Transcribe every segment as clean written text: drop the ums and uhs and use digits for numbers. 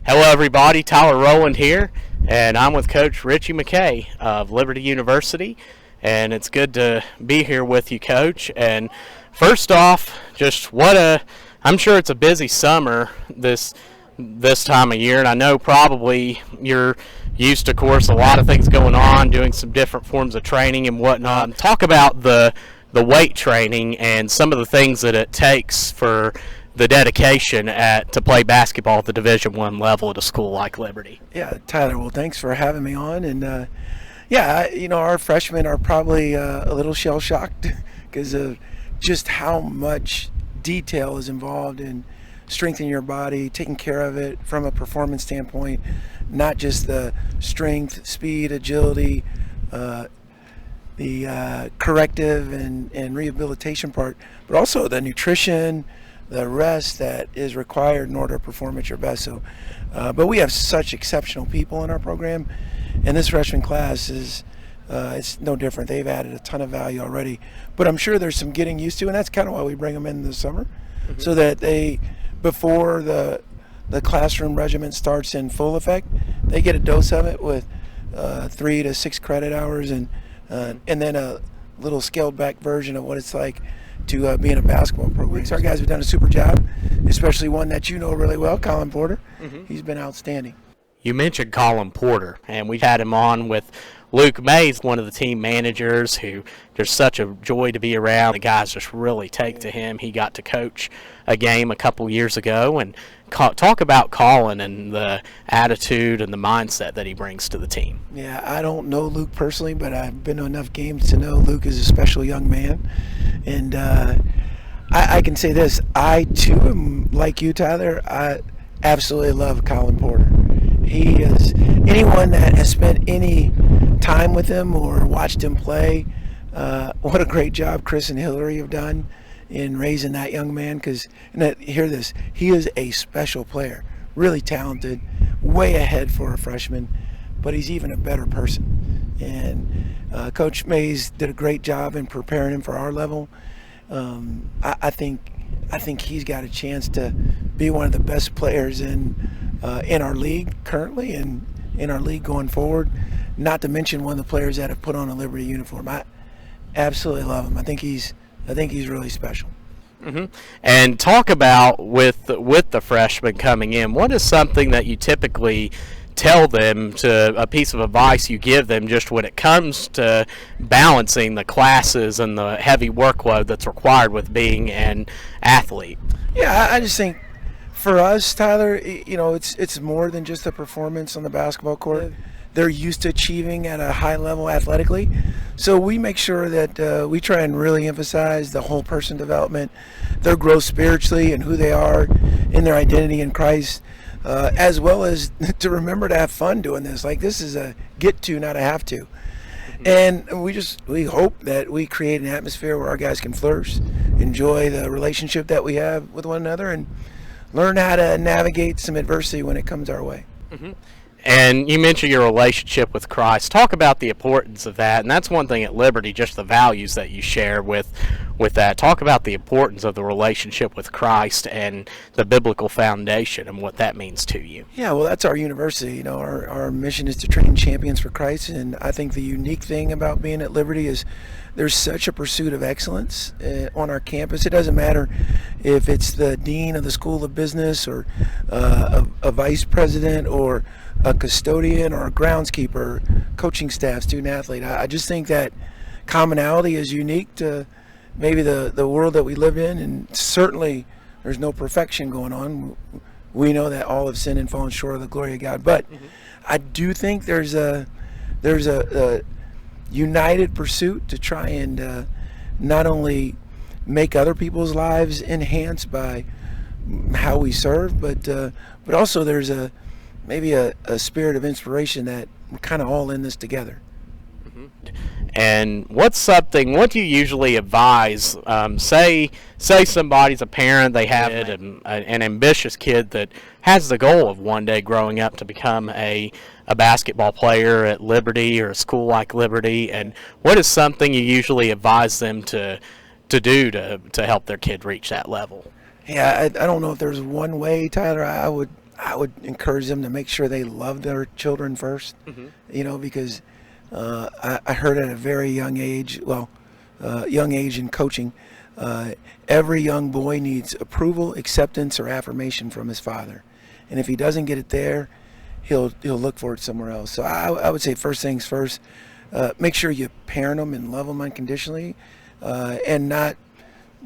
Hello everybody, Tyler Rowland here, and I'm with Coach Ritchie McKay of Liberty University, and it's good to be here with you, Coach. And first off, I'm sure it's a busy summer this time of year, and I know probably you're used to, of course, a lot of things going on, doing some different forms of training and whatnot. Talk about the weight training and some of the things that it takes for the dedication to play basketball at the Division I level at a school like Liberty. Yeah, Tyler, well, thanks for having me on. And, our freshmen are probably a little shell-shocked because of just how much detail is involved in strengthening your body, taking care of it from a performance standpoint, not just the strength, speed, agility, the corrective and rehabilitation part, but also the nutrition, the rest that is required in order to perform at your best. So, but we have such exceptional people in our program, and this freshman class is it's no different. They've added a ton of value already, but I'm sure there's some getting used to, and that's kind of why we bring them in this summer, so that before the classroom regimen starts in full effect, they get a dose of it with 3 to 6 credit hours, and then a little scaled back version of what it's like to be in a basketball program. So our guys have done a super job, especially one that you know really well, Colin Porter. He's been outstanding. You mentioned Colin Porter, and we had him on with Luke Mays, one of the team managers, who there's such a joy to be around. The guys just really take to him. He got to coach a game a couple years ago, and talk about Colin and the attitude and the mindset that he brings to the team. Yeah, I don't know Luke personally, but I've been to enough games to know Luke is a special young man. And I can say this, I too am like you, Tyler. I absolutely love Colin Porter. He is, anyone that has spent any time with him or watched him play, what a great job Chris and Hillary have done in raising that young man. Hear this, he is a special player, really talented, way ahead for a freshman, but he's even a better person. And Coach Mays did a great job in preparing him for our level. I think he's got a chance to be one of the best players in our league currently and in our league going forward. Not to mention one of the players that have put on a Liberty uniform. I absolutely love him. I think he's really special. And talk about with the freshmen coming in, what is something that you typically tell them, to a piece of advice you give them just when it comes to balancing the classes and the heavy workload that's required with being an athlete? Yeah, I just think for us, Tyler, it's more than just the performance on the basketball court. They're used to achieving at a high level athletically, so we make sure that we try and really emphasize the whole person development, their growth spiritually and who they are in their identity in Christ, as well as to remember to have fun doing this. Like, this is a get to, not a have to. And we hope that we create an atmosphere where our guys can flourish, enjoy the relationship that we have with one another, and learn how to navigate some adversity when it comes our way. And you mentioned your relationship with Christ. Talk about the importance of that, and that's one thing at Liberty, just the values that you share with that. Talk about the importance of the relationship with Christ and the biblical foundation and what that means to you. Yeah, well, that's our university. Our mission is to train champions for Christ, and I think the unique thing about being at Liberty is there's such a pursuit of excellence on our campus. It doesn't matter if it's the dean of the School of Business or a vice president or a custodian or a groundskeeper, coaching staff, student athlete. I just think that commonality is unique to maybe the world that we live in, and certainly there's no perfection going on. We know that all have sinned and fallen short of the glory of God, but I do think there's a united pursuit to try and not only make other people's lives enhanced by how we serve, but also there's maybe a spirit of inspiration that we're kind of all in this together. And what do you usually advise? Say somebody's a parent, they have an ambitious kid that has the goal of one day growing up to become a basketball player at Liberty or a school like Liberty, and what is something you usually advise them to do to help their kid reach that level? Yeah, I don't know if there's one way, Tyler. I would encourage them to make sure they love their children first, because I heard at a very young age, young age in coaching, every young boy needs approval, acceptance, or affirmation from his father. And if he doesn't get it there, he'll look for it somewhere else. So I would say first things first, make sure you parent them and love them unconditionally, and not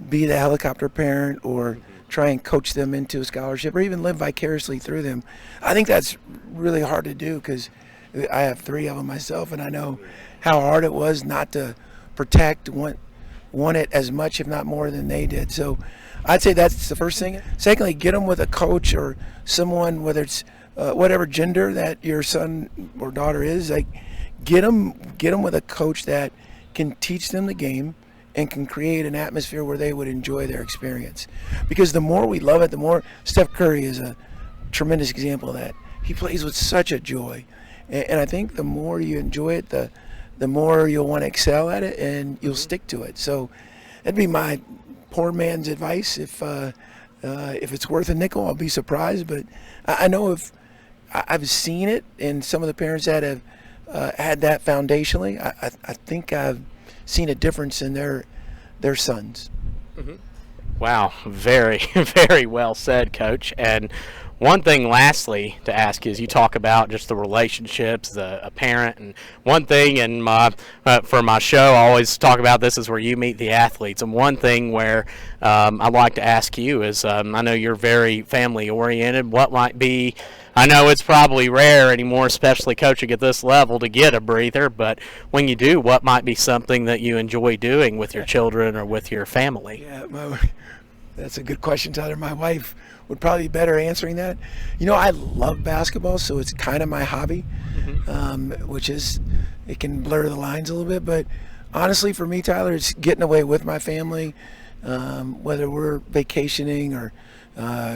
be the helicopter parent or try and coach them into a scholarship or even live vicariously through them. I think that's really hard to do because I have 3 of them myself, and I know how hard it was not to protect, want it as much, if not more, than they did. So I'd say that's the first thing. Secondly, get them with a coach or someone, whether it's whatever gender that your son or daughter is, like get them with a coach that can teach them the game and can create an atmosphere where they would enjoy their experience. Because the more we love it, the more. Steph Curry is a tremendous example of that. He plays with such a joy. And I think the more you enjoy it, the more you'll want to excel at it and you'll stick to it. So that'd be my poor man's advice. If it's worth a nickel, I'll be surprised. But I know if I've seen it in some of the parents that have had that foundationally, I think I've seen a difference in their sons. Wow, very, very well said, Coach. And one thing lastly to ask is, you talk about just the relationships, a parent, and one thing in for my show, I always talk about this is where you meet the athletes. And one thing where I'd like to ask you is, I know you're very family oriented. What might be, I know it's probably rare anymore, especially coaching at this level, to get a breather, but when you do, what might be something that you enjoy doing with your children or with your family? Yeah, that's a good question, Tyler. My wife would probably be better answering that. I love basketball, so it's kind of my hobby, which is, it can blur the lines a little bit. But honestly, for me, Tyler, it's getting away with my family, whether we're vacationing or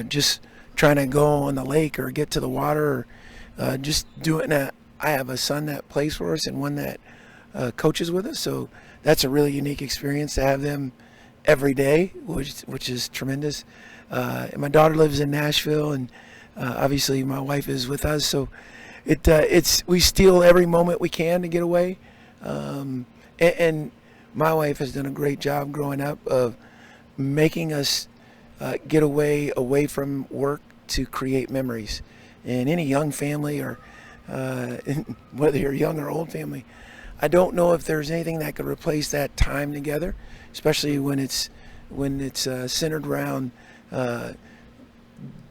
just trying to go on the lake or get to the water, or just doing that. I have a son that plays for us and one that coaches with us, so that's a really unique experience to have them every day, which is tremendous. And my daughter lives in Nashville, and obviously my wife is with us, so we steal every moment we can to get away. And my wife has done a great job growing up of making us get away from work to create memories. And any young family, or whether you're young or old family, I don't know if there's anything that could replace that time together, especially when it's centered around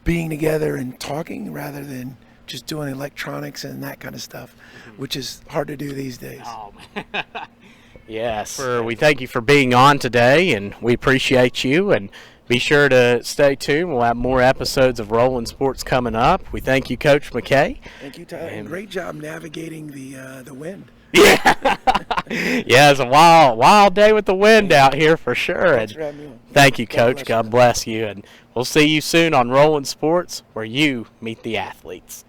being together and talking rather than just doing electronics and that kind of stuff, which is hard to do these days. Oh, yes. We thank you for being on today, and we appreciate you. And be sure to stay tuned. We'll have more episodes of Rolling Sports coming up. We thank you, Coach McKay. Thank you, Tyler. And great job navigating the wind. Yeah. Yeah, it's a wild day with the wind out here for sure. Thanks for having me on. Thank you, Coach. God bless you. And we'll see you soon on Rolling Sports, where you meet the athletes.